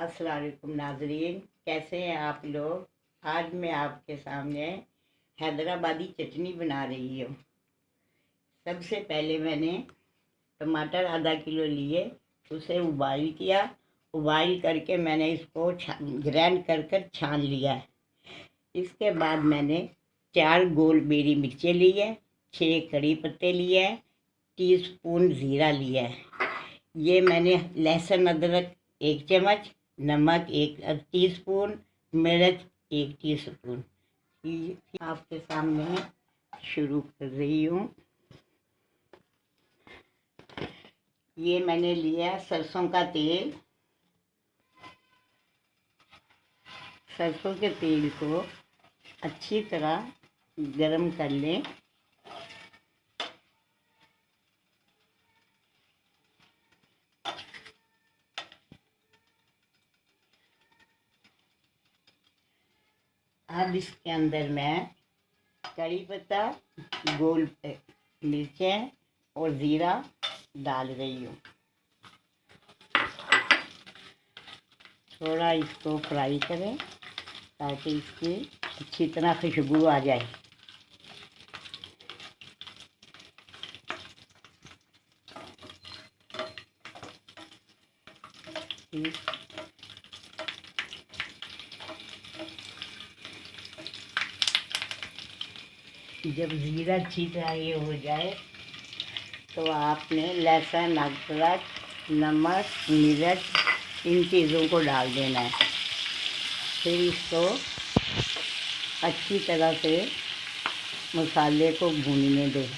अस्सलाम वालेकुम नाजरीन, कैसे हैं आप लोग। आज मैं आपके सामने हैदराबादी चटनी बना रही हूँ। सबसे पहले मैंने टमाटर आधा किलो लिए, उसे उबाइल किया। उबाइल करके मैंने इसको ग्राइंड कर छान लिया है। इसके बाद मैंने 4 गोल बेरी मिर्चें ली है, 6 कड़ी पत्ते लिए हैं, टीस्पून ज़ीरा लिया है। ये मैंने लहसुन अदरक 1 चम्मच, नमक 1 टीस्पून, मिर्च 1 टीस्पून आपके सामने शुरू कर रही हूँ। ये मैंने लिया सरसों का तेल। सरसों के तेल को अच्छी तरह गरम कर लें। अब इसके अंदर मैं कड़ी पत्ता, गोल मिर्चें और ज़ीरा डाल रही हूँ। थोड़ा इसको फ्राई करें ताकि इसकी अच्छी तरह खुशबू आ जाए। जब ज़ीरा अच्छी तरह ये हो जाए तो आपने लहसुन अदरक, नमक, मिर्च इन चीज़ों को डाल देना है। फिर इसको अच्छी तरह से मसाले को भूनने दें।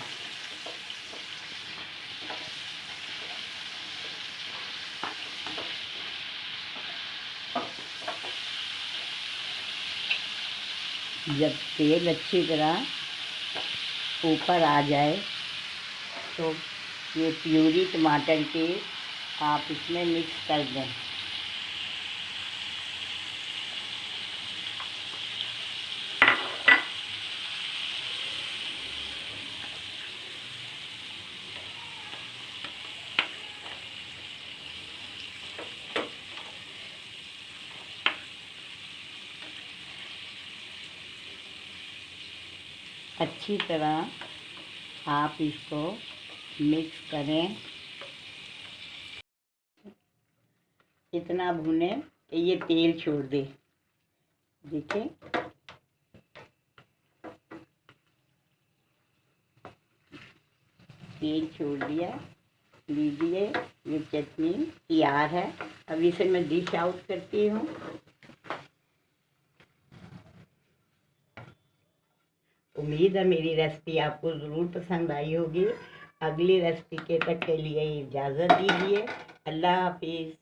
जब तेल अच्छी तरह ऊपर आ जाए तो ये प्यूरी टमाटर की आप इसमें मिक्स कर दें। अच्छी तरह आप इसको मिक्स करें। इतना भुने कि ये तेल छोड़ दे। देखिए तेल छोड़ दिया। लीजिए ये चटनी तैयार है। अब इसे मैं डिश आउट करती हूँ। उम्मीद है मेरी रेसिपी आपको ज़रूर पसंद आई होगी। अगली रेसिपी के तक के लिए इजाज़त दीजिए। अल्लाह हाफिज़।